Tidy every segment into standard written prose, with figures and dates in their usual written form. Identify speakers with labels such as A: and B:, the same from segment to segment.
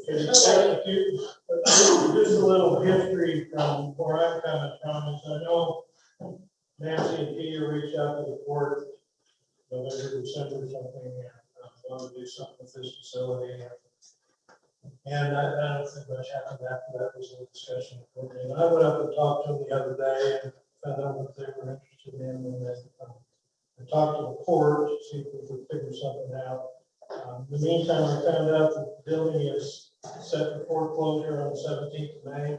A: Just a little history from where I'm coming from is I know Nancy and Peter reached out to the court November, December or something, and wanted to do something with this facility. And I don't think much happened after that. Was a discussion. And I went up and talked to them the other day and found out what they were interested in, and then I talked to the court to see if we could figure something out. In the meantime, I found out that the building is set for foreclosure on the 17th of May.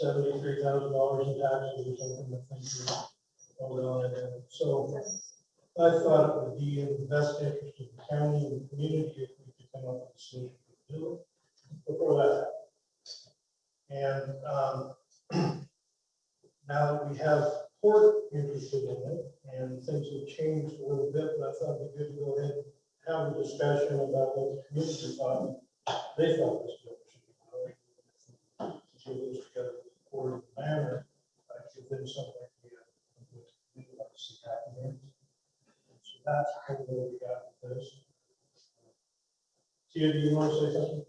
A: $73,000 in taxes or something. I think we hold on it. And so I thought it would be in the best interest of the county and the community if we could come up with a solution to do it before that happened. And now that we have court interested in it, and things have changed a little bit, but I thought it'd be good to go ahead and have a discussion about what the community thought. They thought this bill should be going to do this together with the court in the manner. Give them something we'd like to see happen here. So that's kind of where we got with this. Tia, do you want to say something?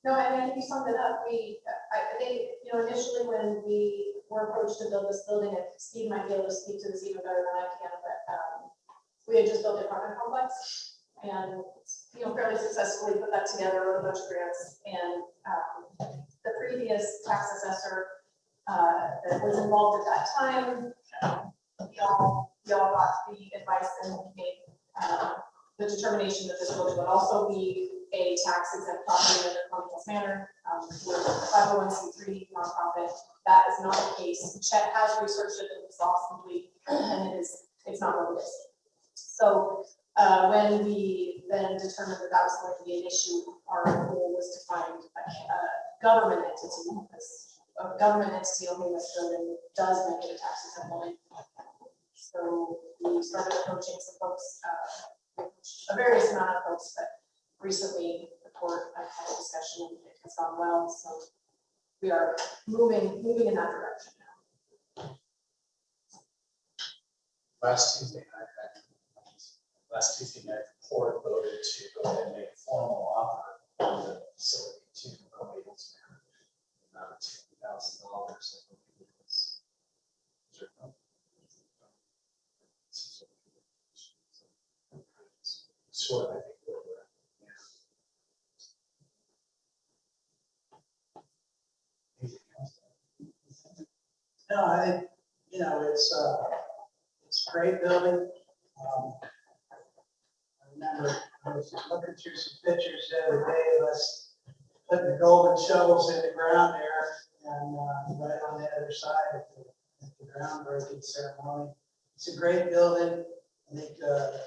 B: No, I mean, you summed it up. I think, initially when we were approached to build this building, and Steve might be able to speak to this even better than I can, but we had just built an apartment complex and, fairly successfully put that together with a bunch of grants. And the previous tax assessor that was involved at that time, y'all got the advice and made the determination that this building would also be a tax exempt property under Gronquist Manor. We're a 501c3 nonprofit. That is not the case. Chet has researched it exhaustively, and it's not what it is. So when we then determined that was going to be an issue, our goal was to find a government entity, because a government entity owning this building does make it a tax exempt building. So we started approaching some folks, a various amount of folks, but recently the court had a discussion and it has gone well. So we are moving in that direction now.
C: Last Tuesday night, the court voted to go ahead and make a formal offer of the facility to Gronquist Manor, amount of $2,000. Sort of, I think, where we're at.
D: Yeah. No, I think, it's a great building. I remember I was looking through some pictures the other day of us putting the golden shovels in the ground there, and right on the other side of the groundbreaking ceremony. It's a great building. I think the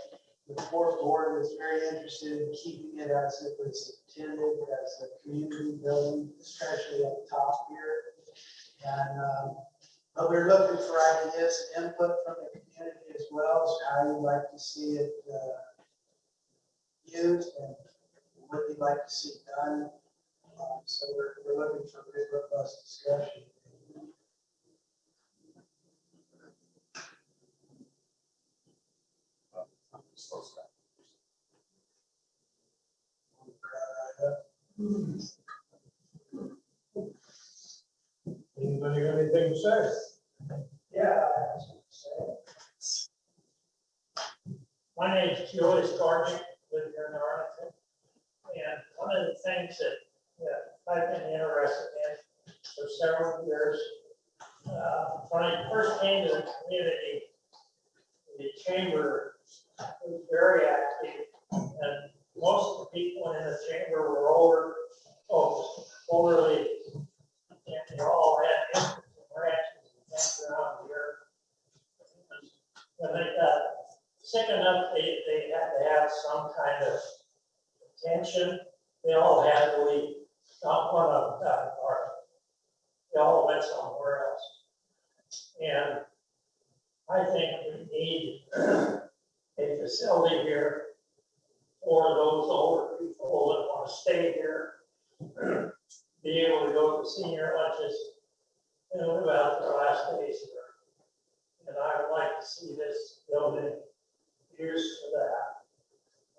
D: Fourth Ward was very interested in keeping it as it was intended, as a community building, especially at the top here. And but we're looking for ideas and input from the community as well as how you'd like to see it used and what you'd like to see done. So we're looking for a good, robust discussion.
A: Anybody got anything to say?
E: Yeah, I have something to say. My name is Gilliam County Court, live here in Arlington. And one of the things that I've been interested in for several years, when I first came to the community, the chamber was very active, and most of the people in the chamber were older folks, elderly, and they all had interests and ranches and things around here. When they got sick enough, they had to have some kind of attention. They all had to leave. Not one of them got apart. They all went somewhere else. And I think we need a facility here for those older people that want to stay here, be able to go to senior lunches and live out their last days here. And I would like to see this building used for that.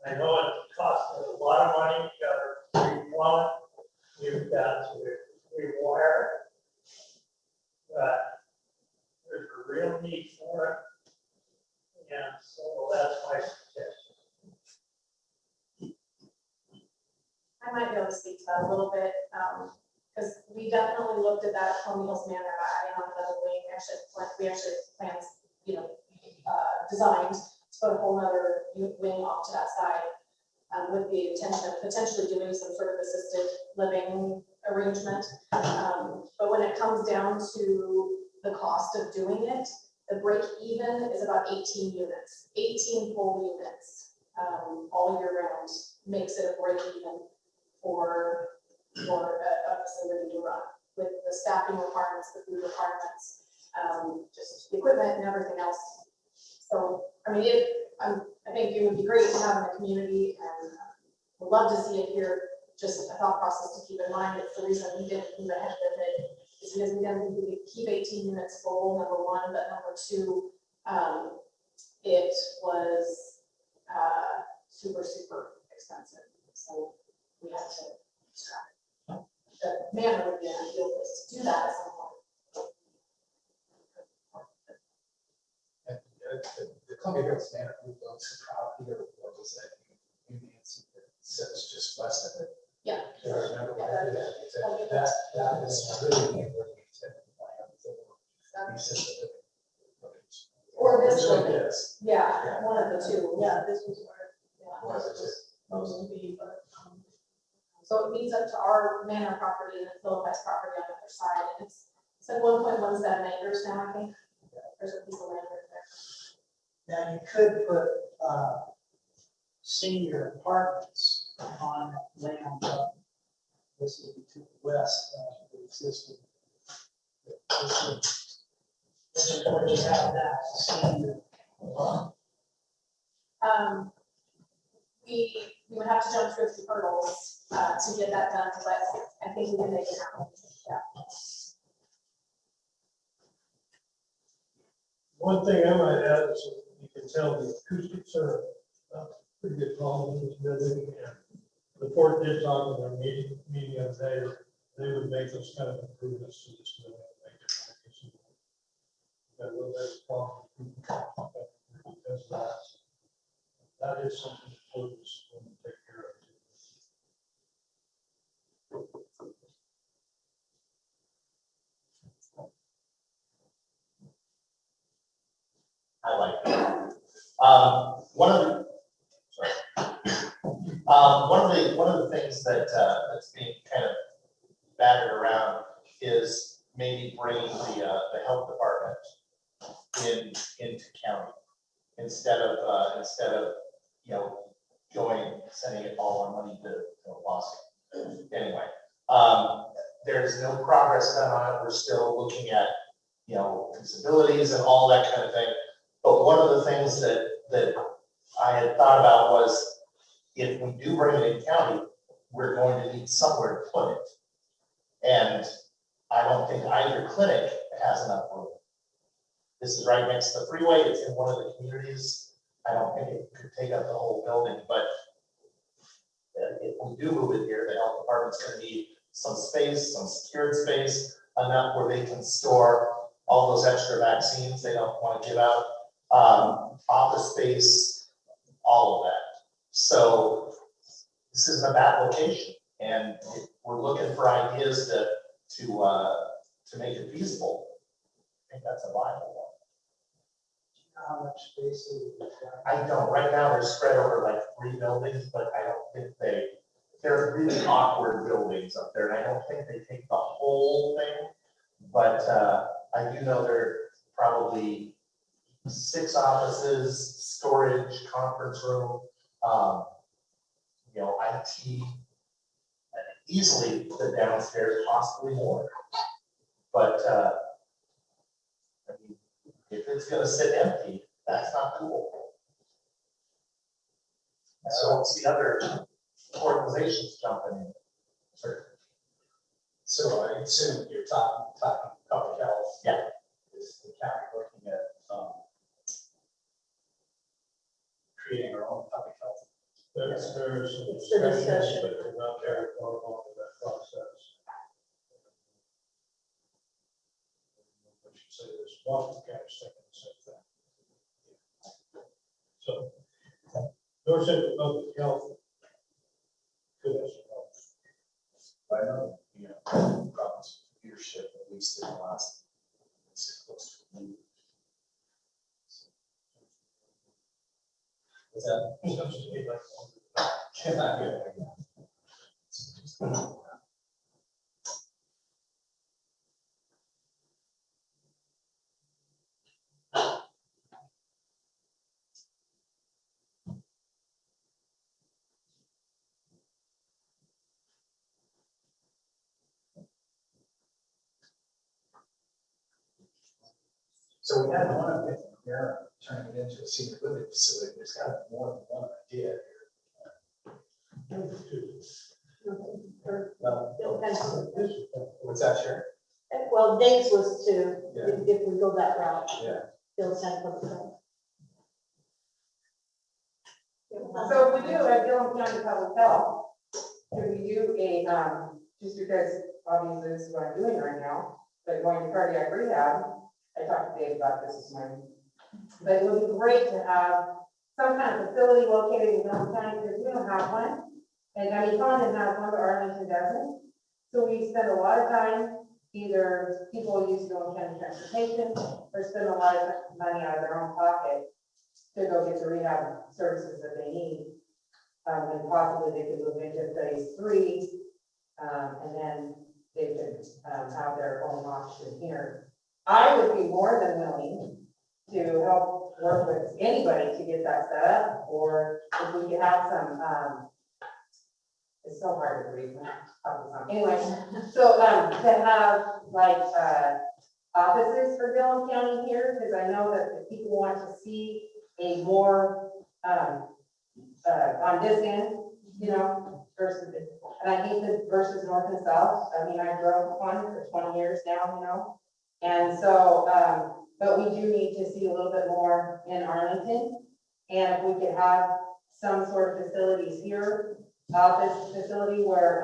E: I know it costs a lot of money, you gotta replumb it, you've got to rewire it. But there's a real need for it. And so that's my suggestion.
B: I might be able to speak to that a little bit, because we definitely looked at that Tony Hills Manor, adding on another wing, we actually plans, designed to put a whole other wing off to that side, with the intention of potentially doing some sort of assisted living arrangement. But when it comes down to the cost of doing it, the break even is about 18 units, 18 full units, all year round, makes it a break even for a facility to run, with the staffing requirements, the food requirements, just the equipment and everything else. So, I mean, I think it would be great to have in the community, and would love to see it here. Just a thought process to keep in mind. It's the reason we didn't move ahead with it, is because we didn't think we could keep 18 units full, number one, but number two, it was super expensive. So we had to scrap it. The manor would be an ideal place to do that at some point.
C: The Columbia Hills Manor moved on to property, or was that Union says just west of it?
B: Yeah.
C: Do you remember what I did?
B: Okay.
C: That is really near where we said the plan.
B: Or this
C: Originally
B: building.
C: this.
B: Yeah, one of the two.
F: Yeah, this was where
C: One of the two.
F: supposed to be, but,
B: So it leads up to our manor property and then Philippi's property on the other side. And it's like 1.17 acres now, I think. There's a piece of land right there.
D: Now, you could put, senior apartments on land, this would be to the west of the existing. This is what you have now, senior.
B: We would have to jump through a few hurdles to get that done, but I think we can make it happen. Yeah.
A: One thing I might add is that you can tell the acoustics are a pretty good problem in this building. And the port did talk in their meeting the other day, that they would make those kind of improvements to this building. Make it more usable. Got a little bit of problem because that is something the port is going to take care of.
G: I like that. One of the things that that's being kind of battered around is maybe bringing the health department into county instead of sending it all our money to Boston. Anyway, there's no progress done on it. We're still looking at disabilities and all that kind of thing. But one of the things that I had thought about was, if we do bring it in county, we're going to need somewhere to put it. And I don't think either clinic has enough room. This is right next to the freeway. It's in one of the communities. I don't think it could take up the whole building, but if we do move it here, the health department's going to need some space, some secured space, enough where they can store all those extra vaccines they don't want to give out, office space, all of that. So this isn't a bad location, and we're looking for ideas to make it feasible. I think that's a viable one.
D: How much space is it?
G: I don't. Right now they're spread over like 3 buildings, but I don't think they're really awkward buildings up there, and I don't think they take the whole thing. But I do know there are probably 6 offices, storage, conference room, IT, easily the downstairs, possibly more. But I mean, if it's going to sit empty, that's not cool. I don't see other organizations jumping in. Sure.
C: So I assume you're talking public health.
G: Yeah.
C: Is the county looking at creating our own public health
A: there's some
F: It's the
A: discussion,
F: discussion.
A: but we're not very far along in that process. I should say this, Washington County's thinking the same thing. So, Dorset Public Health could have some help.
C: I know, problems with leadership, at least in the last, it's close to a year. What's that?
A: Sounds to me like-
C: So we had one of it here, turning it into a senior living facility, there's got to be more than one idea here. Well, what's that, Sharon?
F: Well, Dave's was to,
C: Yeah.
F: if we go that route,
C: Yeah.
F: Bill Center Public Health.
H: So if we do a Gilliam County Public Health, could we do a, just because obviously this is what I'm doing right now, but going to cardiac rehab, I talked to Dave about this morning. But it would be great to have some kind of facility located in Gilliam County, because we don't have one. And I mean, Condon has one, but Arlington doesn't. So we spend a lot of time, either people use Gilliam County transportation, or spend a lot of money out of their own pocket to go get the rehab services that they need. And possibly they could move into phase 3, and then they could have their own option here. I would be more than willing to help work with anybody to get that set up, or if we could have some, it's so hard to read. Anyway, so to have like offices for Gilliam County here, because I know that the people want to see a more on this end, versus, and I hate the versus north and south. I mean, I drove one for 20 years now, and so, but we do need to see a little bit more in Arlington. And if we could have some sort of facilities here, office facility where,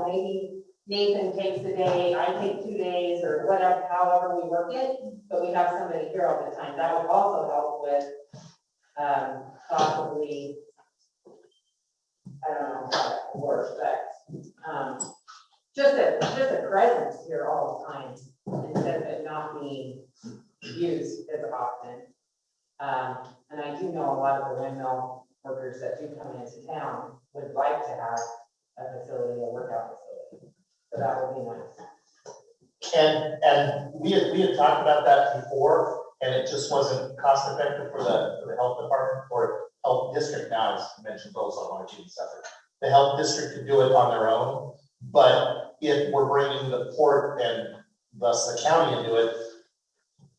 H: maybe Nathan takes a day, I take 2 days, or whatever, however we work it, but we have somebody here all the time. That would also help with, possibly, I don't know how that would work, but, just a presence here all the time, instead of it not being used as often. And I do know a lot of the windmill workers that do come into town would like to have a facility, a workout facility. So that would be nice.
G: And we had talked about that before, and it just wasn't cost effective for the health department or health district. Now, as you mentioned, those are going to be separate. The health district could do it on their own, but if we're bringing the port and thus the county into it,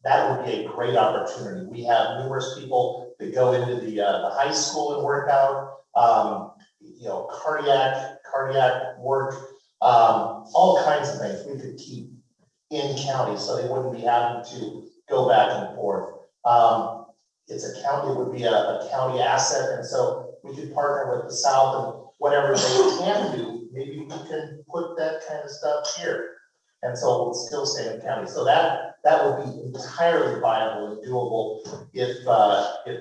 G: that would be a great opportunity. We have numerous people that go into the high school and work out, cardiac work, all kinds of things we could keep in county, so they wouldn't be having to go back and forth. It would be a county asset, and so we could partner with the South and whatever they can do, maybe we can put that kind of stuff here. And so we'll still stay in the county. So that would be entirely viable and doable if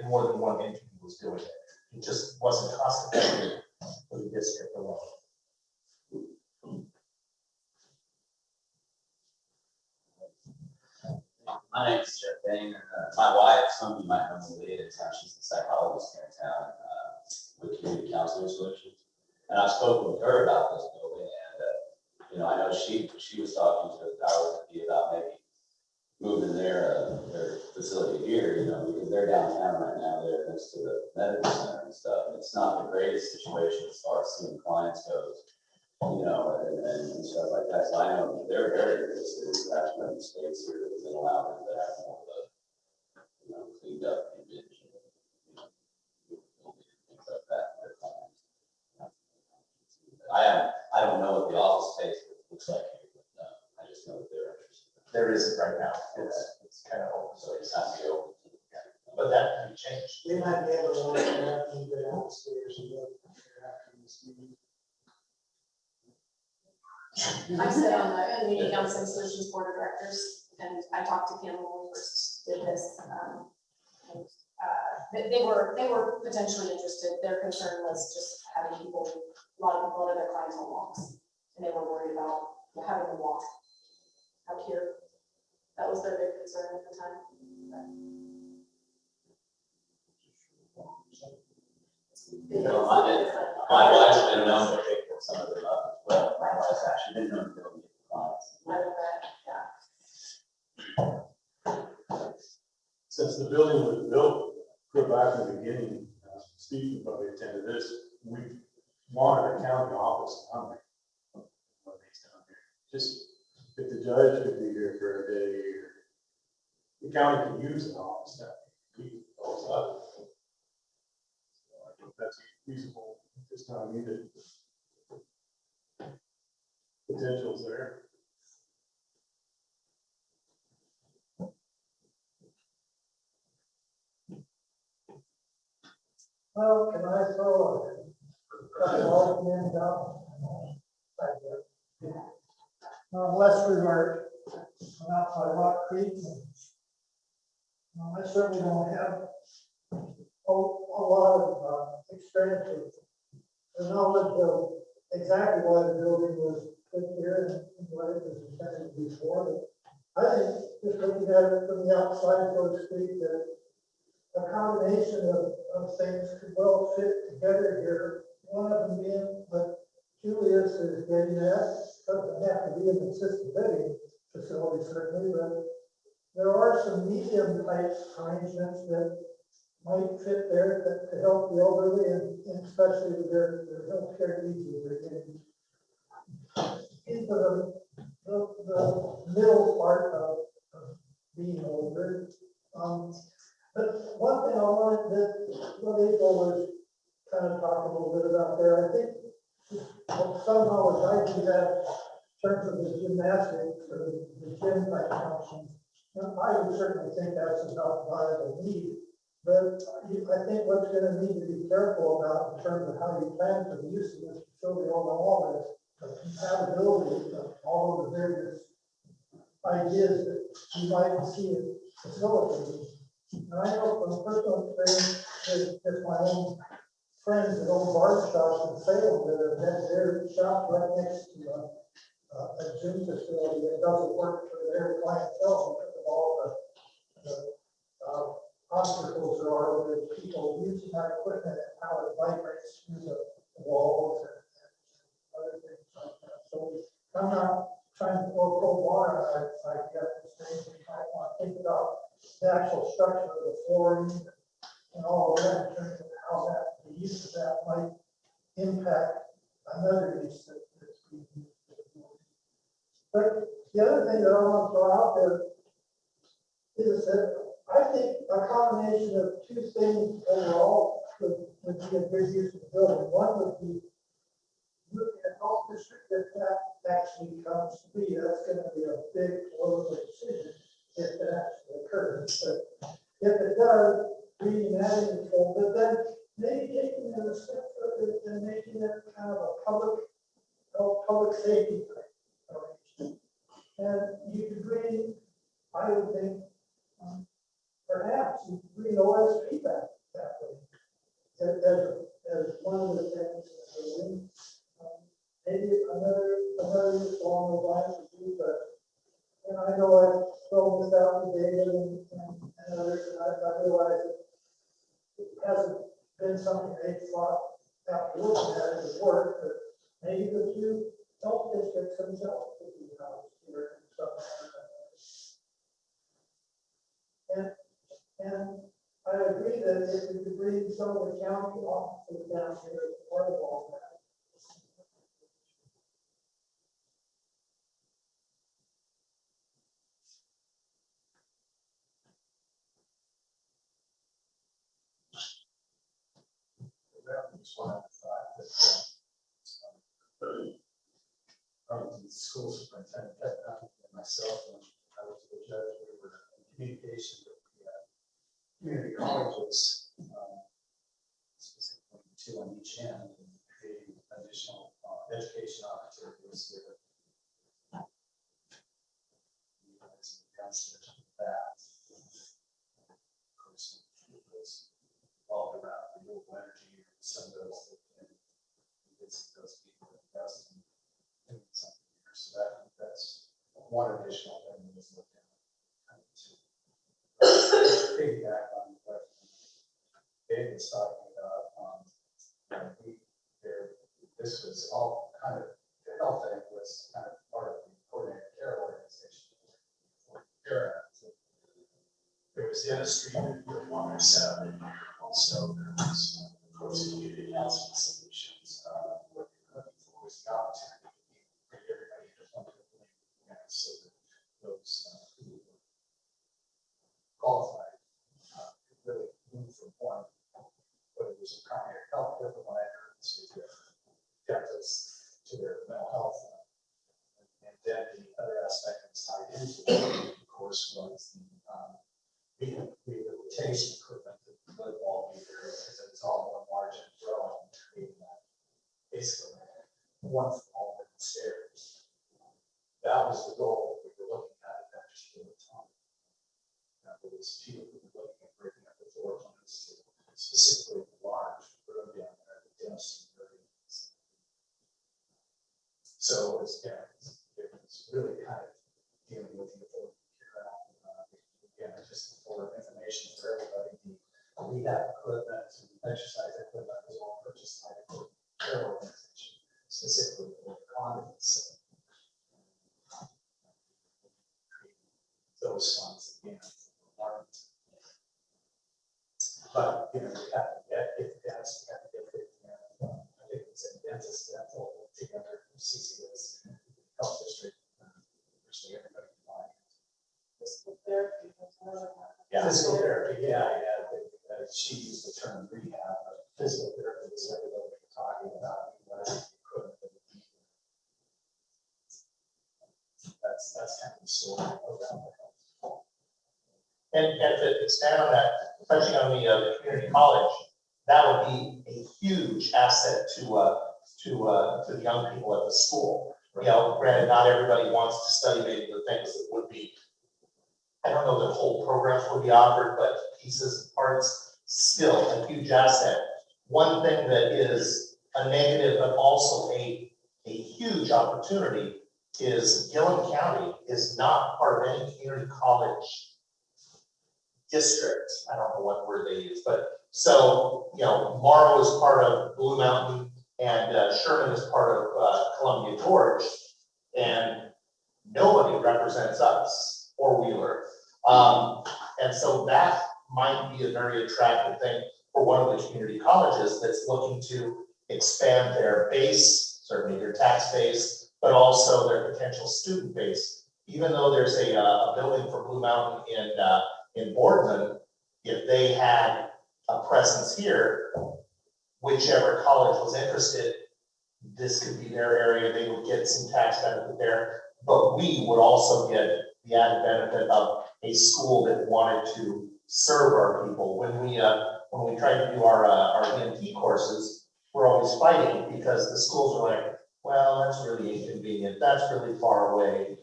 G: more than one entity was doing it. It just wasn't cost effective for the district alone.
I: My name is Jeff Banger. My wife, some of you might know Malia, she's a psychologist here in town with Community Counseling Solutions. And I spoke with her about this building, and I know she was talking to the powers that be about maybe moving their facility here, because they're downtown right now, they're next to the medical center and stuff. And it's not the greatest situation as far as seeing clients goes, and stuff like that. So I know they're very interested in having space here that would allow them to have more of a, cleaned up image, things like that. I don't know what the office space looks like here, but I just know that they're interested.
G: There isn't right now. It's kind of open, so it's not be open. But that can be changed.
D: We might be able to look it up and go downstairs and look
B: I sit on the Community Counseling Solutions Board of Directors, and I talked to Kim when we first did this. And, they were potentially interested. Their concern was just having people, a lot of people at their clientele walks, and they were worried about having them walk out here. That was their big concern at the time.
I: No, my wife's been known to pick some of them up as well. My wife's actually been known to go get clients.
B: I bet, yeah.
J: Since the building was built, go back in the beginning, Steve probably attended this, we wanted a county office down there. When he's down here. Just if the judge could be here for a day, or the county could use an office down here. Keep those up. So I think that's feasible at this time, either. Potential's there.
E: Well, can I throw a couple of names out? West Resort, out by Rock Creek. I certainly don't have a lot of experience with the knowledge of exactly why the building was put here and what it was intended to be for. I think just looking at it from the outside, so to speak, that a combination of things could well fit together here. One of them being what Julius is getting at, doesn't have to be an assisted living facility certainly, but there are some medium type arrangements that might fit there to help the elderly and especially with their healthcare needs that they're getting. Into the middle part of being older. But one thing I wanted that what April was kind of talking a little bit about there, I think some knowledge I do have in terms of the gymnastics or the gym type functions. I would certainly think that's about viable need. But I think what's going to need to be careful about in terms of how you plan for the use of this facility overall is the compatibility of all of the various ideas that you might see it facilitating. And I know from personal experience with my own friends at old barber shops in Salem that have had their shop right next to a gym facility that doesn't work for their clientele because of all the obstacles there are with people using that equipment and how it vibrates through the walls and other things like that. So I'm not trying to throw cold water. I get this thing. I want to think about the actual structure of the flooring and all of that in terms of how the use of that might impact another use that's being used. But the other thing that I want to throw out there is that I think a combination of two things overall would be a good use of the building. One would be looking at health district if that actually comes to be. That's going to be a big political decision if it actually occurs. But if it does, reading that in full, but then maybe taking it a step further and making it kind of a public safety type arrangement. And you could bring, I would think, perhaps you could bring OSP back that way as one of the things that we're doing. Maybe another use along those lines would be, but and I know I've thrown this out to David and others, and I realize it hasn't been something they've thought after looking at it as work, but maybe the two health districts themselves could be housed here and stuff like that. And I agree that if we could bring some of the county offices down here as part of all that.
C: Arlington School Superintendent and myself, and I was the judge, we were in communication with the community colleges, specifically two on each end, and creating one additional thing that was looked at. Piggyback on the question Dave was talking about, this was all kind of, the health thing was kind of part of the coordinated care organization. There was dentistry that wanted to set up in here, also there was, of course, community counseling solutions. What you're looking for was the opportunity to bring everybody into one building, so that those who were qualified could really move from one, whether it was a primary health care provider to their dentist, to their mental health. And then the other aspect that's tied into it, of course, was the rehabilitation equipment that would all be there, because it's all one large and growing, creating that basically one from all the stairs. That was the goal we were looking at that particular time. There was people who were looking at breaking up the floor plans to specifically the large room down there, the dentistry area. So it was, yeah, it was really kind of dealing with the authority care act. Again, just for information for everybody, the rehab equipment and exercise equipment was all purchased by the care organization, specifically for the convents. Those funds again aren't. But you know, you have to get if that's you have to get it. I think it's a dentist dental together, CCS, health district, virtually everybody combined.
B: Physical therapy. That's another one.
G: Yeah.
C: Physical therapy, yeah. She used the term rehab, but physical therapy is everybody we're talking about. What is the equipment that we need? That's kind of the story around the health.
G: And to expand on that, touching on the community college, that would be a huge asset to the young people at the school. You know, granted, not everybody wants to study maybe the things that would be, I don't know that whole programs would be offered, but pieces, parts, still a huge asset. One thing that is a negative, but also a huge opportunity is Gilliam County is not part of any community college district. I don't know what word they use, but so, you know, Morrow is part of Blue Mountain and Sherman is part of Columbia Gorge, and nobody represents us or Wheeler. And so that might be a very attractive thing for one of the community colleges that's looking to expand their base, certainly their tax base, but also their potential student base. Even though there's a building for Blue Mountain in Boardman, if they had a presence here, whichever college was interested, this could be their area, they would get some tax benefit there, but we would also get the added benefit of a school that wanted to serve our people. When we try to do our EMT courses, we're always fighting because the schools are like, well, that's really inconvenient, that's really far away.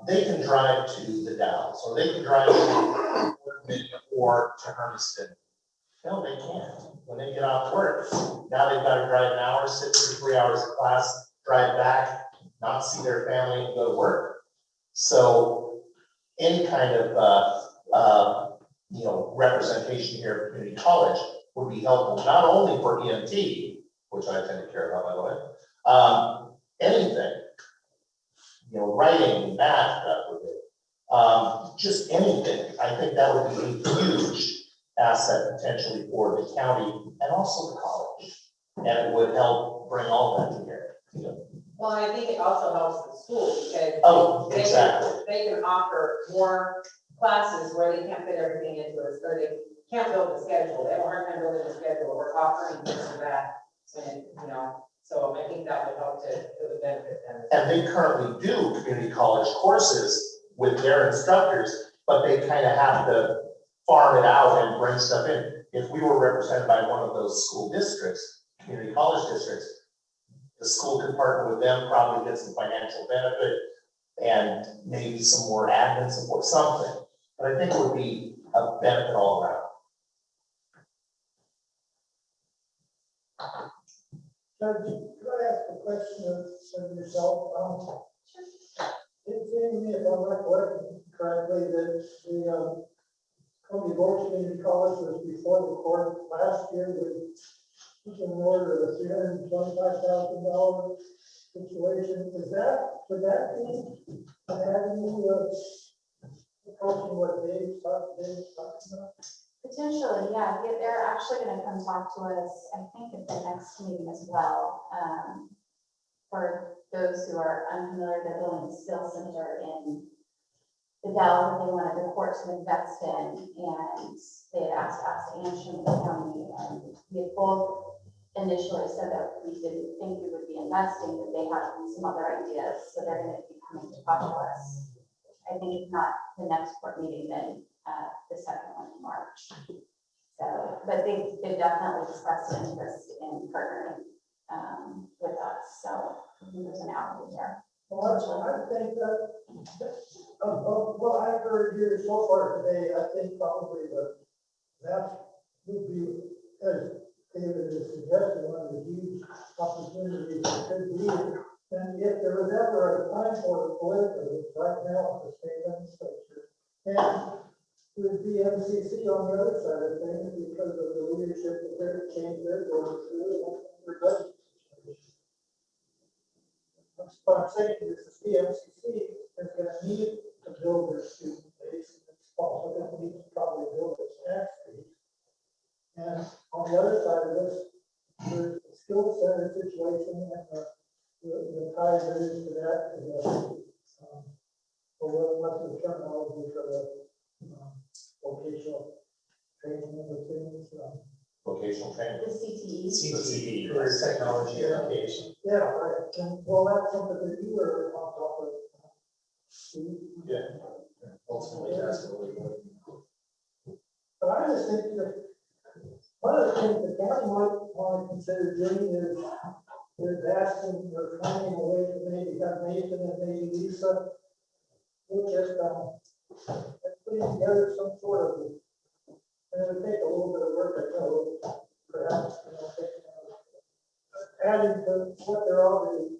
G: They can drive to the Dalles, or they can drive to Woodman or to Hermiston. No, they can't. When they get off work, now they've got to drive an hour, sit for 3 hours of class, drive back, not see their family, and go to work. So any kind of representation here at community college would be helpful, not only for EMT, which I tend to care about, by the way, anything, writing, math, just anything. I think that would be a huge asset potentially for the county and also the college. And it would help bring all that together.
H: Well, I think it also helps the school because they can offer more classes where they can't fit everything into it, or they can't build the schedule. They have a hard time building the schedule. We're offering this or that, and so I think that would help it would benefit them.
G: And they currently do community college courses with their instructors, but they kind of have to farm it out and bring stuff in. If we were represented by one of those school districts, community college districts, the school could partner with them, probably get some financial benefit and maybe some more admin support, something. But I think it would be a benefit all around.
A: Judge, could I ask a question of yourself?
D: It seemed to me, if I'm recollecting correctly, that the Columbia Board Community College was before the court last year with an order of $325,000 situation. Is that, would that be an avenue of approaching what Dave's talking about?
B: Potentially, yeah, they're actually gonna come talk to us, I think at the next meeting as well. For those who are unfamiliar, they're building a skills center in the Dell that they wanted the court to invest in, and they had asked us and Gilliam County, and we had both initially said that we didn't think we would be investing, but they had some other ideas, so they're gonna be coming to talk to us. I think if not the next court meeting, then the second one in March. So, but they definitely expressed interest in partnering with us, so I think there's an outlet there.
D: Well, I think that, of what I've heard here so far today, I think probably that would be, as David has suggested, one of the huge opportunities that could be. And if there was ever a time for it politically, it's right now at the state legislature. And it would be MCC on the other side of things because of the leadership that they're changing, they're going through and their budget situation. What I'm saying is the MCC is going to need to build their student base. It's also going to need to probably build its tax base. And on the other side of this, there's the skill center situation and the ties that is to that, what's the terminology for the vocational training and the things.
G: Vocational training.
B: The CTE.
G: CTE.
C: Career technology education.
D: Yeah, right. And well, that's something that you were on top of. Steve.
C: Yeah. Ultimately, that's what we're looking for.
D: But I just think that one of the things the county might want to consider doing is asking or finding a way to maybe have Nathan and maybe Lisa, we'll just putting together some sort of, and it would take a little bit of work, I know, perhaps, adding to what they're already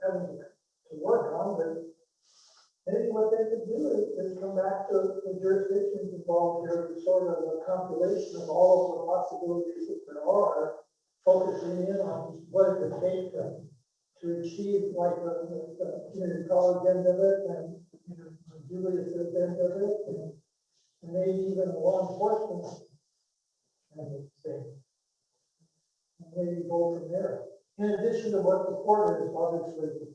D: having to work on, but maybe what they could do is come back to the jurisdictions involved here, sort of a compilation of all of the possibilities that there are, focusing in on what it would take to achieve like the community college end of it and Julius end of it and maybe even law enforcement kind of thing. And maybe go from there. In addition to what the court is obviously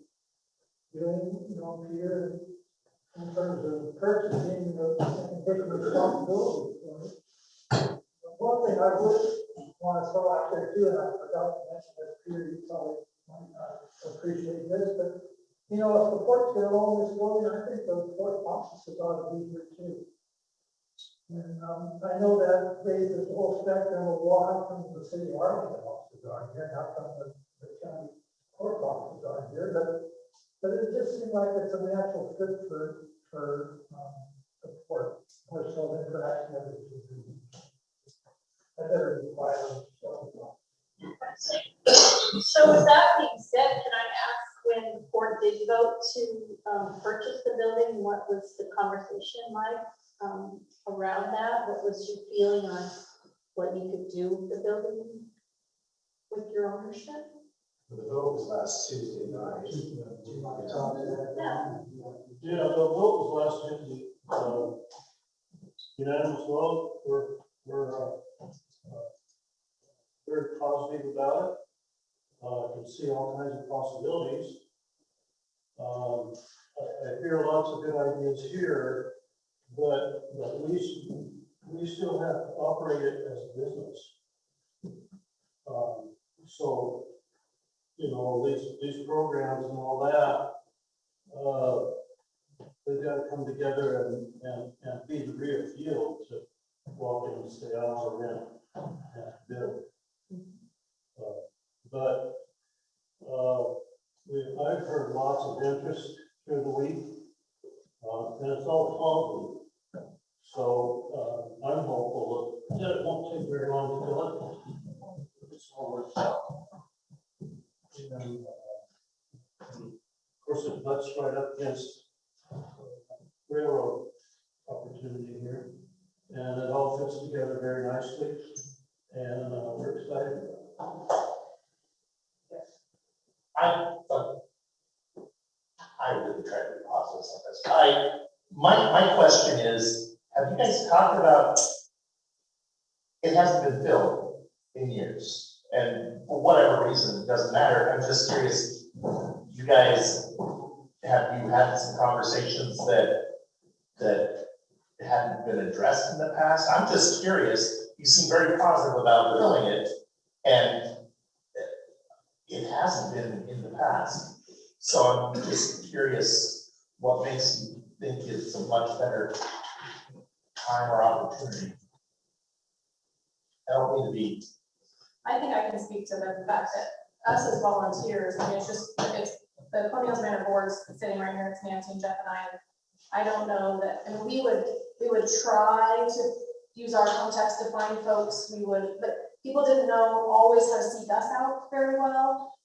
D: doing, here in terms of purchasing and taking responsibility for it. One thing I would want to throw out there too, and I forgot to mention this, Peter, you probably might not appreciate this, but if the port's going to own this building, I think the port offices ought to be here too. And I know that raises the whole spectrum of how come the city of Arlington offices aren't here, how come the county court offices aren't here, but it just seems like it's a natural fit for the port, more so than perhaps never. I better be quiet.
F: So with that being said, can I ask when the court did vote to purchase the building, what was the conversation like around that? What was your feeling on what you could do with the building with your ownership?
C: The vote was last Tuesday night.
F: Yeah.
A: Yeah, the vote was last Tuesday, unanimous vote, we're very positive about it. Can see all kinds of possibilities. I hear lots of good ideas here, but we still have to operate it as a business. So, these programs and all that, they've got to come together and be the real field to walk in and stay out or rent and build. But I've heard lots of interest through the week, and it's all positive. So I'm hopeful that it won't take very long to do it. It's all works out. And, of course, it butts right up against railroad opportunity here. And it all fits together very nicely, and we're excited about it.
G: I really try to be positive on this. My question is, have you guys talked about, it hasn't been filled in years, and for whatever reason, it doesn't matter, I'm just curious, you guys, have you had some conversations that hadn't been addressed in the past? I'm just curious, you seem very positive about filling it, and it hasn't been in the past. So I'm just curious, what makes you think it's a much better time or opportunity? I don't mean to be.
B: I think I can speak to the fact that us as volunteers, I mean, it's the Colonial Manor board's sitting right here, it's Nancy and Jeff and I don't know that, I mean, we would try to use our contacts to find folks, but people didn't always how to seek us out very well.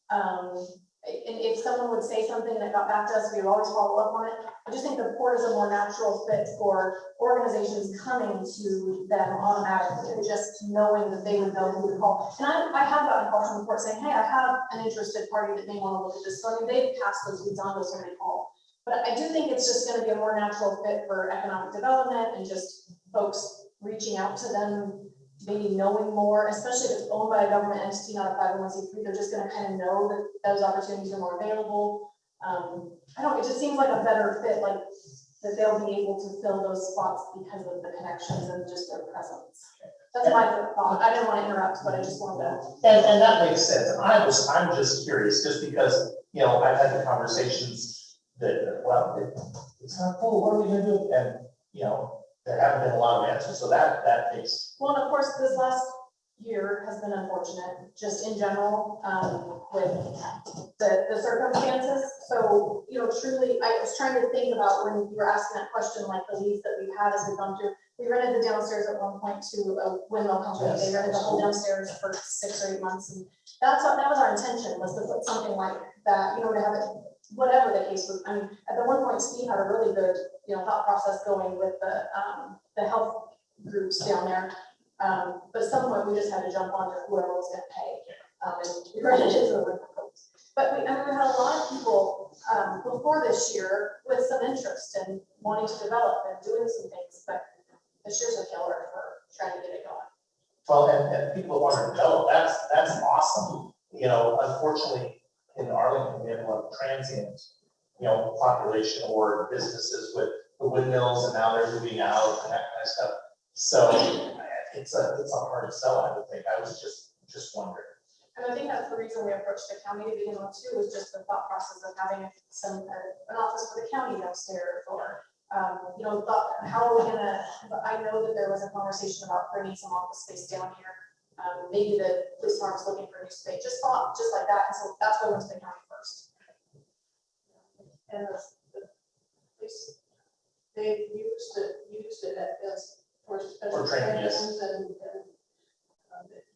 B: And if someone would say something that got back to us, we would always follow up on it. I just think the port is a more natural fit for organizations coming to them automatically, and just knowing that they would know who to call. And I have gotten calls from the port saying, hey, I have an interested party that may want to look at this. So I mean, they've passed those leads on to somebody call. But I do think it's just going to be a more natural fit for economic development and just folks reaching out to them, maybe knowing more, especially if it's owned by a government entity, not a 501c3, they're just gonna kind of know that those opportunities are more available. It just seems like a better fit, like that they'll be able to fill those spots because of the connections and just their presence. That's my thought. I didn't want to interrupt, but I just wanted to.
G: And that makes sense. I'm just curious, just because, I've had the conversations that, well, it's not cool, what are we gonna do? And, there haven't been a lot of answers, so that makes.
B: Well, and of course, this last year has been unfortunate, just in general, with the circumstances. So, truly, I was trying to think about when you were asking that question, like the leads that we've had as we've gone through. We rented the downstairs at one point to a windmill company.
G: Yes.
B: They rented the whole downstairs for 6 or 8 months, and that was our intention, was to put something like that, to have it, whatever the case was. I mean, at the one point, Steve had a really good, thought process going with the health groups down there. But at some point, we just had to jump on to whoever was going to pay. And we rented it to the windmill folks. But we had a lot of people before this year with some interest in wanting to develop and doing some things, but this year's a killer for trying to get it going.
G: Well, and people want to develop, that's awesome. Unfortunately, in Arlington, we have a lot of transient, population or businesses with the windmills, and now they're moving out and that kind of stuff. So it's a hard sell, I would think. I was just wondering.
B: And I think that's the reason we approached the county to begin with too, was just the thought process of having an office for the county downstairs, or how are we gonna, I know that there was a conversation about bringing some office space down here. Maybe the police department's looking for new space, just like that. And so that's why we went to the county first.
K: And the police, they used it as for special
G: For training, yes.
K: trainings, and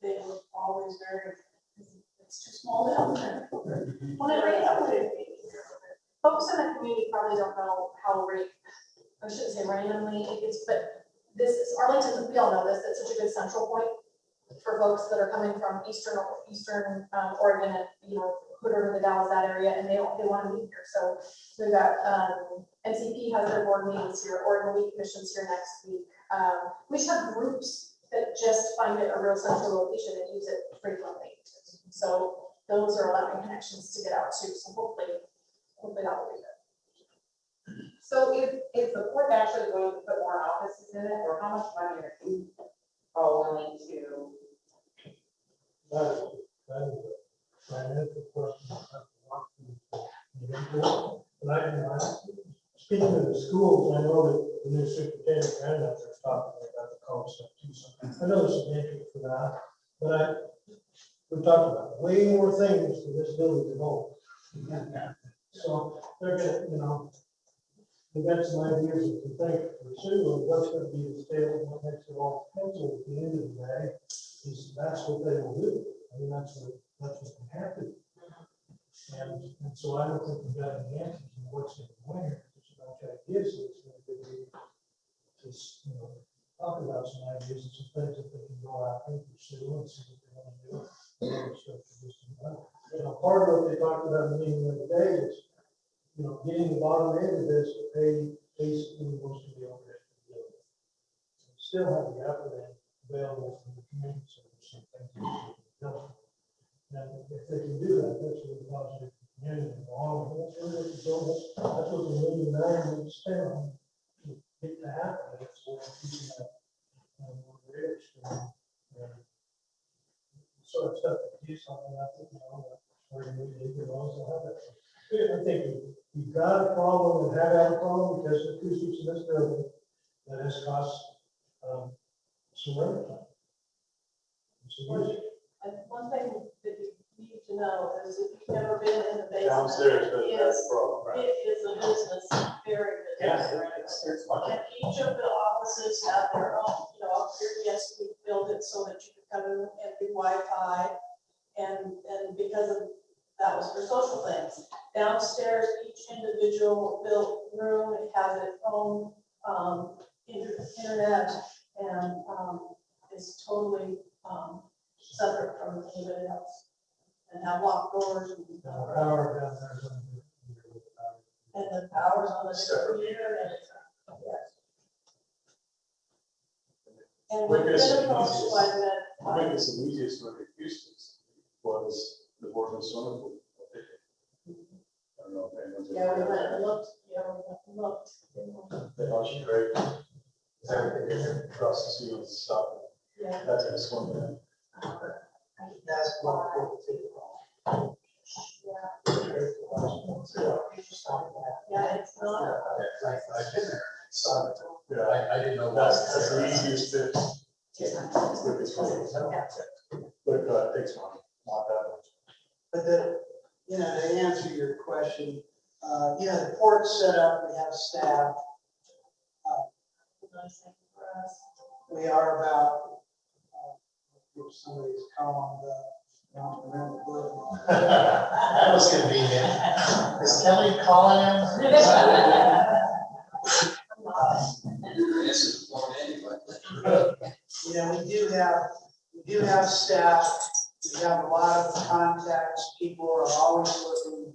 K: they were always very, it's too small down there.
B: Well, it rains. Folks in the community probably don't know how I shouldn't say randomly it gets, but this is Arlington, we all know this, it's such a good central point for folks that are coming from eastern Oregon and, Hood River, the Dallas, that area, and they want to meet here. So we've got NCP has their board meetings here, Oregon Week Commission's here next week. We just have groups that just find it a real central location and use it frequently. So those are allowing connections to get out too. So hopefully that will be good.
H: So is the port actually going to put more offices in it, or how much money are you all willing to?
A: That is a financial question. Speaking of the schools, I know that the new superintendent ran up there talking about the concept too. So I know there's some interest for that, but we talked about way more things for this building to hold. So they're gonna, they've got some ideas that they think pursue of what's going to be the scale and what makes it all pencil at the end of the day. That's what they will do. I mean, that's what they have to do. And so I don't think we've got any answers on what's going to win here. There's a bunch of ideas, so it's going to be just, talk about some ideas and some things that they can go after and pursue and see what they want to do. Part of what they talked about in the meeting the other day is, getting the bottom end of this to pay basically most of the overhead for the building. Still have the upper end available for the community service and things that they can build. And if they can do that, that's really positive for the community. And all of that's what the $1.9 million would spend on to get to happen. It's for keeping that more rich. Sort of stuff that you saw, and I think, where you can also have it. I think you've got a problem and have had a problem because of acoustics in this building that has cost some rent time.
K: And one thing that you need to know is if you've never been in the basement.
J: Downstairs, but
K: it
J: that's
K: is-
J: the problem, right?
K: It is a business, very business.
G: It's much.
K: And each of the offices have their own, up here, yes, we built it so that you could come in and do Wi-Fi. And because of, that was for social things. Downstairs, each individual built room has its own, internet and, is totally, separate from anybody else. And have locked doors and,
A: Power down there.
K: and the power's on the
C: Separate.
K: computer and it's, yes. And we've been approached quite a bit.
J: I think it's the easiest with acoustics was the board of swimming pool. I don't know if anyone's.
K: Yeah, we went and looked, didn't we?
J: They are great. Everything in there, across the sea and stuff.
K: Yeah.
J: That's a swim in.
D: That's what we're too.
K: Yeah, it's not.
C: I've been there, saw it.
J: Yeah,
C: I didn't know.
J: that's the easiest fix. With this one. But it takes money, not that much.
D: But to answer your question, the port's set up, we have staff.
K: Nice thing for us.
D: We are about, if somebody's calling I don't remember what.
G: That was convenient. Is Kelly calling him?
I: This is for anyway.
D: We do have staff, we have a lot of contacts, people are always looking,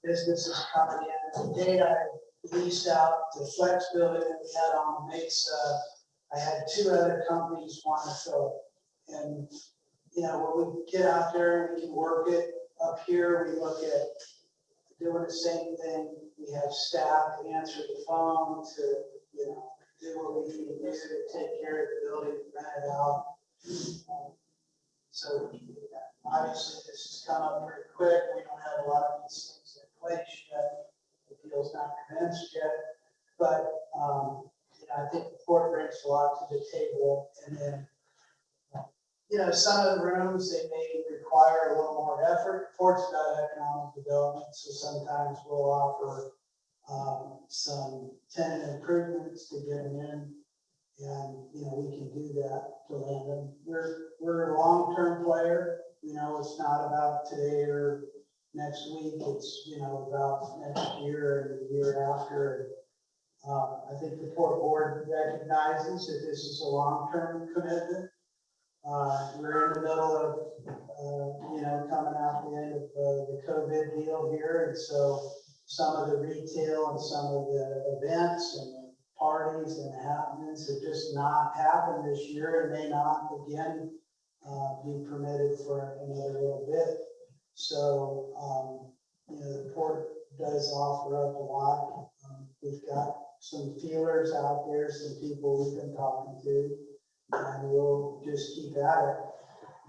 D: businesses coming in. The day I leased out the flex building that we had on the Mesa, I had 2 other companies want to fill it. And, when we get out there, we can work it. Up here, we look at doing the same thing. We have staff to answer the phone, to, do what we need to do to take care of the building, rent it out. So obviously this has come up pretty quick. We don't have a lot of these things in place yet. The deal's not commenced yet. But I think the port brings a lot to the table. And then, some of the rooms, they may require a little more effort. The port's about economic development, so sometimes we'll offer some tenant improvements to get them in. And, we can do that to land them. We're a long-term player. It's not about today or next week. It's, about next year and the year after. I think the Port Board recognizes that this is a long-term commitment. We're in the middle of, coming out the end of the COVID deal here. And so some of the retail and some of the events and parties and happenings have just not happened this year and may not again be permitted for another little bit. So, the port does offer up a lot. We've got some feelers out there, some people we've been talking to, and we'll just keep at it.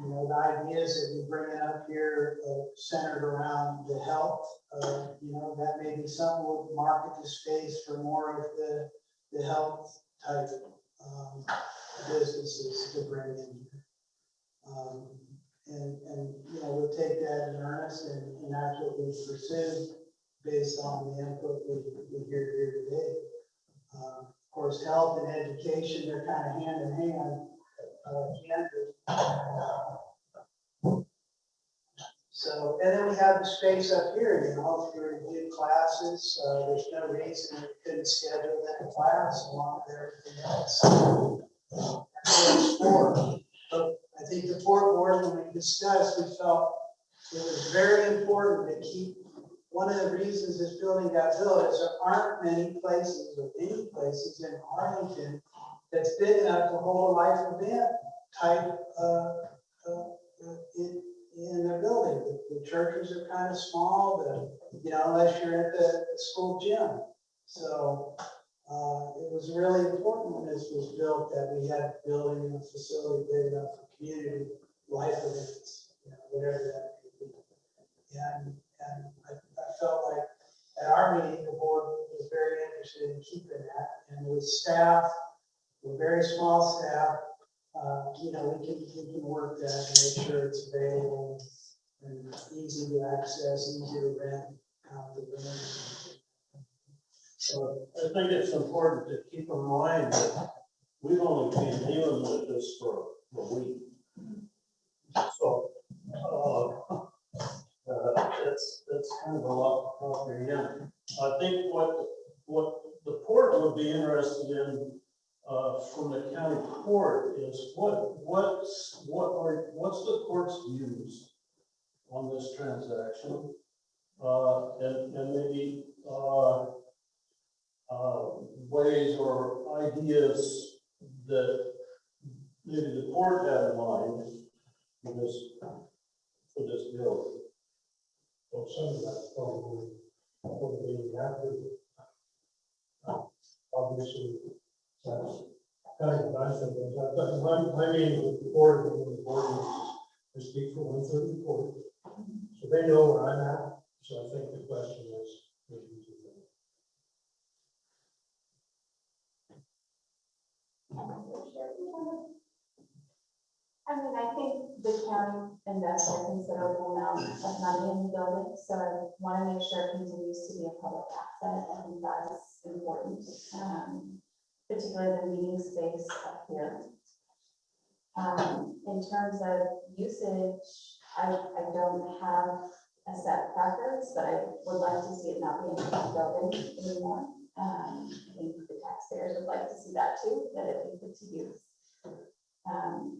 D: The ideas that we bring up here centered around the health, that may be something we'll market the space for more of the health type businesses to bring in. And we'll take that in earnest, and that's what we pursue based on the input we hear here today. Of course, health and education, they're kind of hand in hand. So, and then we have the space up here, you know, if you're in good classes, there's no reason we couldn't schedule that class along with everything else. But I think the Port Board, when we discussed, we felt it was very important to keep, one of the reasons this building got built is there aren't many places or any places in Arlington that's big enough to hold a life event type in the building. The churches are kind of small, you know, unless you're at the school gym. So it was really important when this was built that we had a building and a facility big enough for community life events, you know, whatever that may be. And I felt like at our meeting, the board was very interested in keeping that. And with staff, we're very small staff, you know, we can work that and make sure it's available and easy to access, easy to rent out the room.
A: So I think it's important to keep in mind that we've only been dealing with this for a week. So, that's kind of a lot to comprehend. I think what the port would be interested in from the county court is what's the court's views on this transaction, and maybe ways or ideas that maybe the court had in mind for this bill. Well, some of that probably after. Obviously, that's kind of nice of things. My meeting with the board, when the board is to speak for 1/3 of the court, so they know where I'm at. So I think the question is, what do you think?
L: I mean, I think the county invested a considerable amount of money in the building, so I want to make sure it continues to be a public asset. I think that's important, particularly the meeting space up here. In terms of usage, I don't have a set preference, but I would like to see it not be in the building anymore. I think the taxpayers would like to see that too, that it be put to use.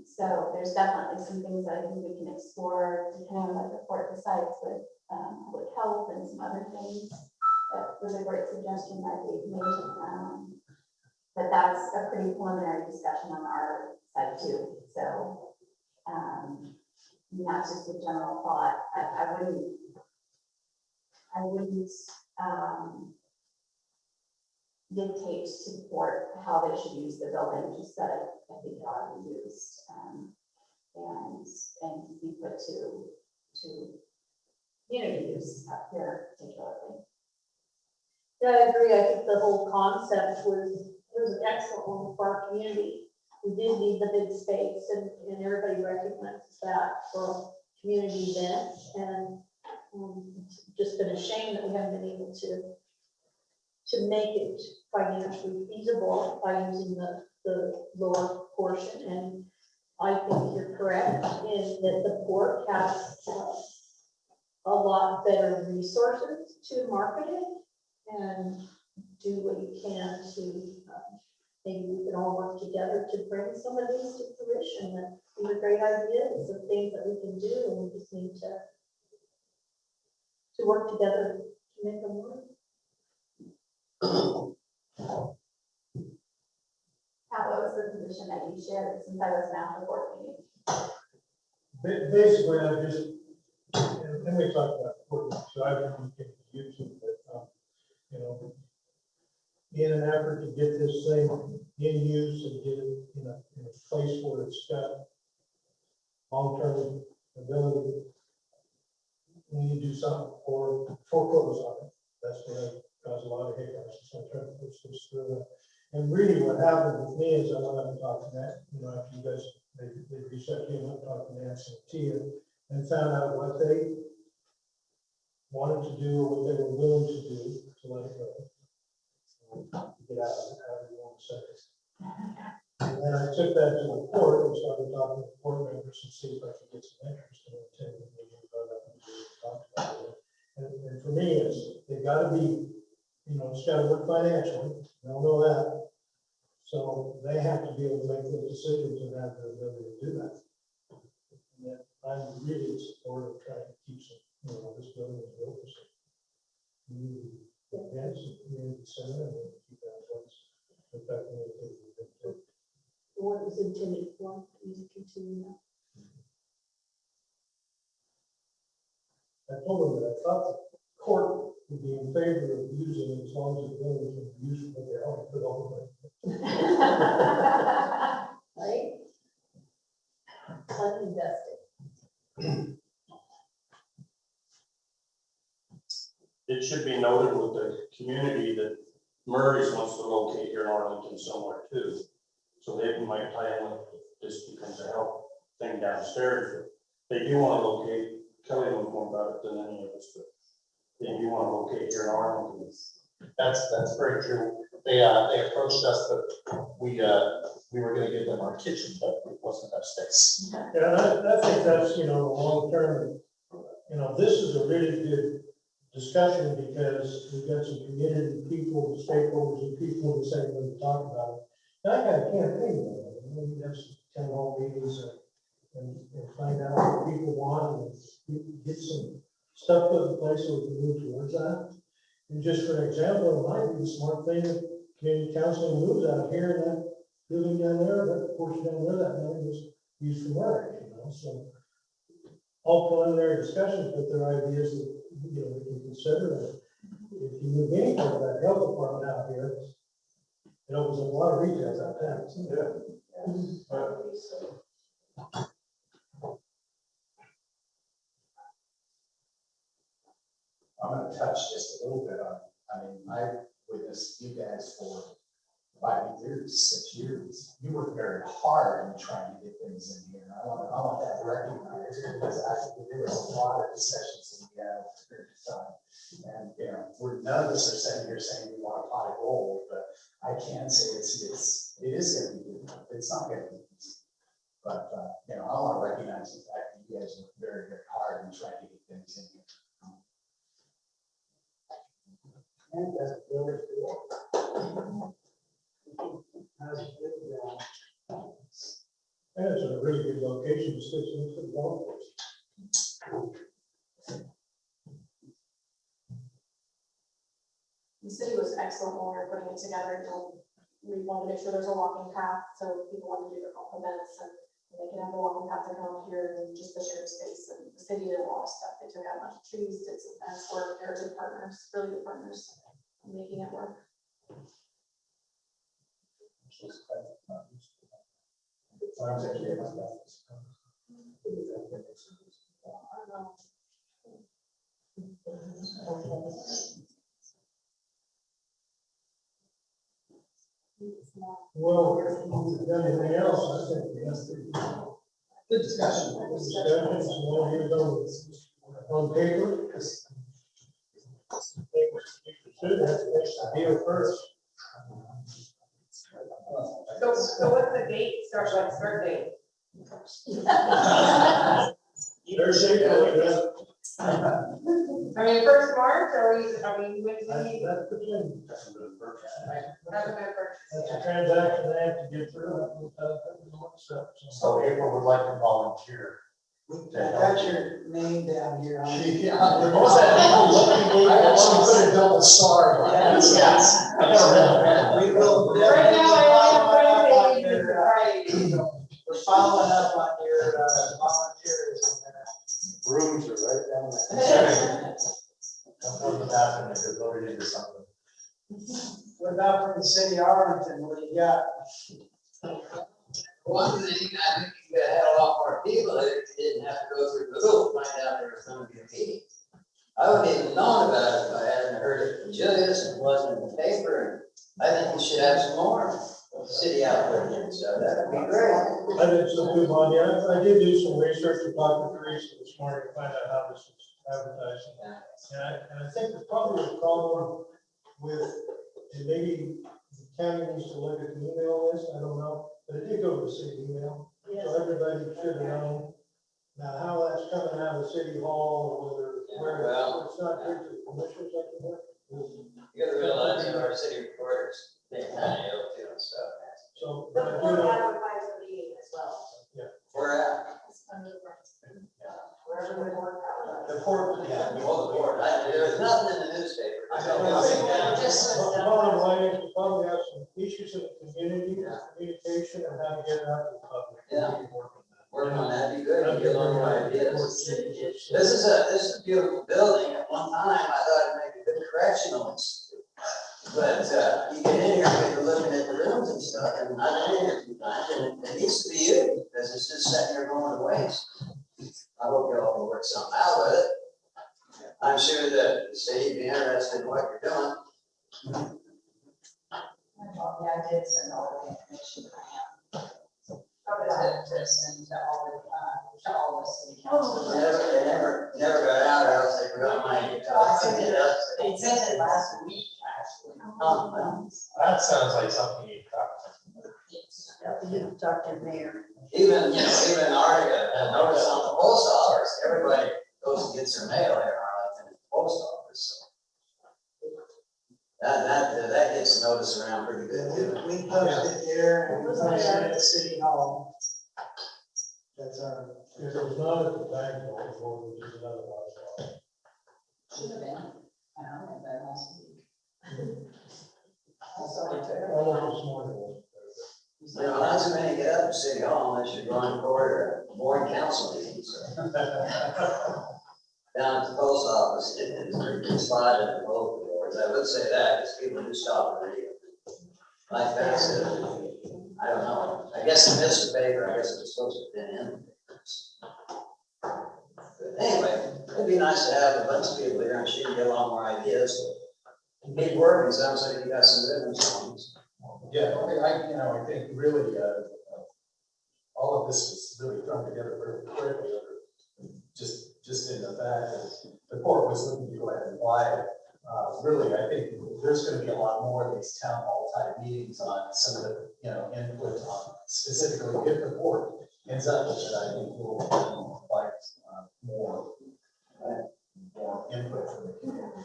L: So there's definitely some things that I think we can explore depending on what the court decides with public health and some other things. That was a great suggestion that they made. But that's a pretty preliminary discussion on our side too. So not just a general thought. I wouldn't dictate to the court how they should use the building, just that I think it ought to be used and be put to community use up here particularly.
F: Yeah, I agree. I think the whole concept was an excellent one for our community. We did need the big space, and everybody recognizes that for community events. And it's just been a shame that we haven't been able to make it financially feasible by using the lower portion. And I think you're correct in that the port has a lot better resources to market it and do what you can to maybe we can all work together to bring some of these to fruition. And these are great ideas of things that we can do, and we just need to work together to make them work.
L: How was the position that you shared since I was now the board meeting?
A: Basically, I just, and we talked about court, so I didn't get to YouTube, but you know, in an effort to get this thing in use and get it in a place where it's got long-term ability, we need to do something for foreclose on it. That's going to cause a lot of hiccups. So I'm trying to push this through. And really what happened with me is I went up and talked to Nat, you know, after you guys, they reset me, I went and talked to Nancy and Tia and found out what they wanted to do or what they were willing to do to let it go. Get out of it, however you want to say it. And then I took that to the court and started talking to the court members and see if I could get some interest in attending the meeting. me is, they gotta be, you know, it's gotta work financially, they all know that. So they have to be able to make those decisions and have the ability to do that. And then I'm really in support of trying to keep some, you know, this building is built for some community events and community center and keep that place effectively.
F: What was intended for, you continue now?
A: I told them that I thought the court would be in favor of using it as long as the building can be used for what they already put all the way.
F: Right? Uninvested.
M: It should be noted with the community that Murray's wants to locate here in Arlington somewhere too. So they might plan with, this becomes a help thing downstairs. They do want to locate, Kelly knows more about it than any of us, but they do want to locate here in Arlington.
G: That's very true. They approached us, but we were gonna give them our kitchen, but it wasn't enough space.
A: Yeah, I think that's, you know, long term, you know, this is a really good discussion because we've got some community people, stakeholders and people who say when we talk about it. And I got a campaign, you know, we have some town hall meetings and find out what people want and get some stuff put in place so we can move towards that. And just for example, it might be the smart thing if community counseling moves out here and that building down there, that portion down there, that money was used for work, you know, so. All preliminary discussions, but there are ideas that, you know, we can consider. If you move any part of that health department out here, it opens up a lot of retail out there.
C: I'm gonna touch just a little bit on, I mean, I witnessed you guys for 5 years, 6 years. You worked very hard in trying to get things in here. I want that recognized because there was a lot of discussions that we had over a period of time. And, you know, none of us are sitting here saying we want a pot of gold, but I can say it is gonna be good. It's not gonna be easy. But, you know, I want to recognize the fact that you guys worked very, very hard in trying to get things in here.
D: And that's a builder's deal. That's a good job.
A: And it's a really good location to switch into the golf course.
B: The city was excellent when we were putting it together. You know, we wanted to make sure there's a walking path, so people want to do their golf events and they can have a walking path to come up here and just the shared space. And the city did a lot of stuff. They took out a bunch of trees, did some fence work. They're good partners, really good partners in making it work.
A: Well, if you've done anything else, I think that's pretty
C: Good discussion.
A: good discussion. So here's on paper. Should have to finish the deal first.
H: So what's the date, start date?
A: They're shaking, yeah.
H: I mean, 1st March, or when
A: That's the thing.
H: that's the
A: That's a transaction they have to get through.
G: So April would like to volunteer.
D: I got your name down here. on it.
G: Yeah. I actually put a double star.
D: Yes.
G: Yes.
D: We will.
H: Right now, I
D: definitely
H: only have
D: we're following up on your volunteerism there.
G: Rooms are right down there. Come on the map and they voted into something.
D: What about from the city of Arlington, what do you got?
N: One thing, I think you could have had a lot more people if you didn't have to go through Google to find out there was gonna be a meeting. I wouldn't even known about it if I hadn't heard it from Julius and it wasn't in the paper. I think we should have some more city output here, so that'd be great.
A: I did some too, Bonnie. I did do some research and talk to Teresa this morning to find out how this was advertised. And I think there's probably a problem with, and maybe the county needs to look at the email list, I don't know, but it did go to the city email. So everybody should have known. Now, how that's coming out of the city hall, or whether, where
N: Well,
A: it's not good for commissioners like the board.
N: You gotta realize, our city reporters, they kind of ill too and stuff.
A: So.
B: The
A: but I do
B: board
A: know-
B: advertised the meeting as well.
N: Where at?
B: Wherever the board.
C: The court, yeah.
N: Oh, the board, there's nothing in the newspaper.
A: Bottom line is, we probably have some issues in the community, communication, and how to get it out to the public.
N: Yeah.
A: We can work on that.
N: Working on that, be good, you get a lot more ideas.
A: This
N: This is a beautiful building. At one time, I thought it'd make a good correctional institute. But, you get in here, and you're looking at the rooms and stuff, and I've been in here a few times, and it needs to be used, because it's just sitting there going to waste. I hope you all can work something out with it. I'm sure that the city would be interested in what you're doing.
H: Yeah, I did send all the information that I have. To send to all the city council.
N: They never got out, or else they forgot my.
H: They sent it last week, actually.
C: That sounds like something you talk
H: You talked to the mayor.
N: Even, even our, notice on the post office, everybody goes and gets their mail here in Arlington at the post office, so. That gets notice around pretty good too.
D: We post it there and we post it at City Hall. That's our.
A: If it was not at the bank, it would just another one.
H: Should have been. I don't know, that last week.
A: All of this morning.
N: You know, not too many get up to City Hall unless you're going for a board council meetings. Down at the post office, it's pretty good spot at the local boards. I would say that, because people do stop and read. Like that, so, I don't know. I guess I missed the paper. I guess it was supposed to have been in. But anyway, it'd be nice to have a bunch of people here and she can get a lot more ideas. Keep working, sounds like you got some rhythm songs.
C: Yeah, I think really, all of this was really thrown together very quickly, just in the fact that the court was looking to go ahead and buy it. Really, I think there's gonna be a lot more of these town hall type meetings on some of the, input on specifically if the court ends up with it. I think we'll like more input from the community.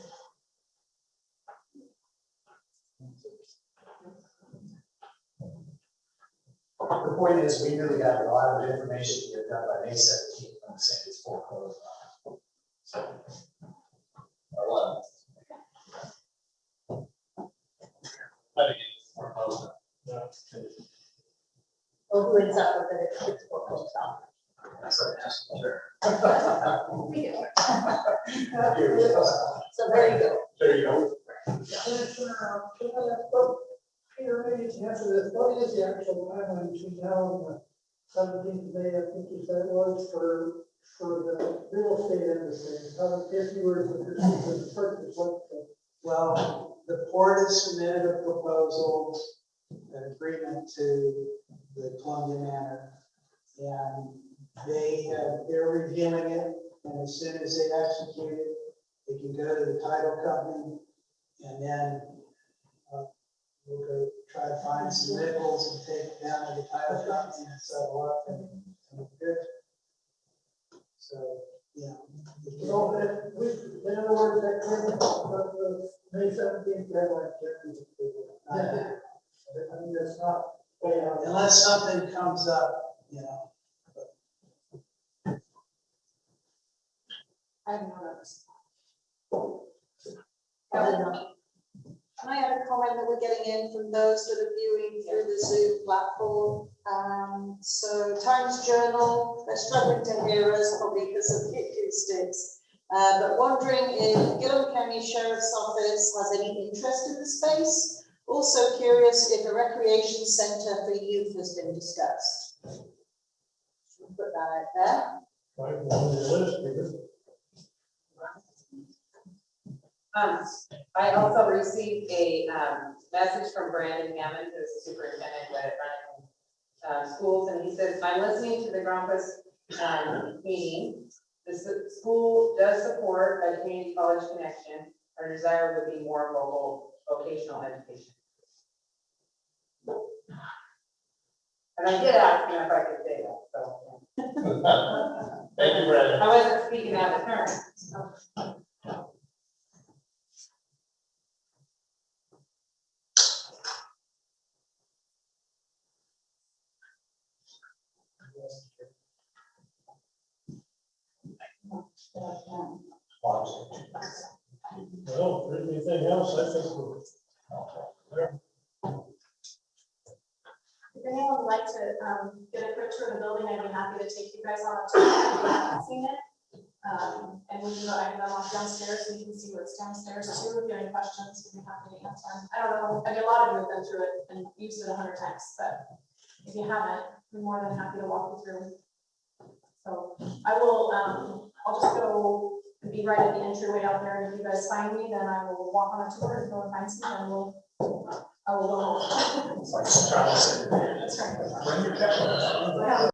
C: The point is, we really got a lot of information to get done by May 17th, I'm saying it's foreclosed on. So, or what? I think it's foreclosed on.
F: Or who ends up with it if it's foreclosed on?
N: That's what I'm asking, sure.
F: So there you go.
C: There you go.
E: Peter, maybe to answer this, what is the actual timeline between now and the 17th of May, I think you said it was for the real estate industry? If you were to purchase,
D: Well, the port has submitted a proposal, an agreement to the Columbia Manor. And they're reviewing it, and as soon as they execute it, they can go to the title company, and then we'll go try to find some nickels and take it down to the title company and settle up and we're good. So, yeah.
E: in other words, that May 17th deadline can't be I mean, it's not.
D: Unless something comes up,
B: I have no notice.
O: Can I add a comment that we're getting in from those that are viewing through the Zoom platform? So Times Journal, they're struggling to hear us probably because of the acoustics. But wondering if Gilliam County Sheriff's Office has any interest in the space. Also curious if a recreation center for youth has been discussed. Put that out there.
A: Right, on the list, Peter.
H: I also received a message from Brandon Hammond, who's the superintendent at Arlington schools, and he says, I'm listening to the Gronquist meeting. The school does support a community college connection. Our desire would be more vocational education. And I did ask him if I could say that, so.
C: Thank you, Brandon.
H: I wasn't speaking out of turn.
A: Well, if there's anything else, I think we're.
B: If anyone would like to get a quick tour of the building, I'd be happy to take you guys on a tour if you haven't seen it. And we can go, I can go off downstairs so you can see what's downstairs too. If you have any questions, we'd be happy to answer them. I don't know, I mean, a lot of you have been through it and used it 100 times, but if you haven't, we're more than happy to walk you through. So I will, I'll just go and be right at the entryway out there. And if you guys find me, then I will walk on a tour and go and find some and I will go home.
C: It's like Charles said.
B: That's right.
C: Bring your checkbook.
B: Yeah.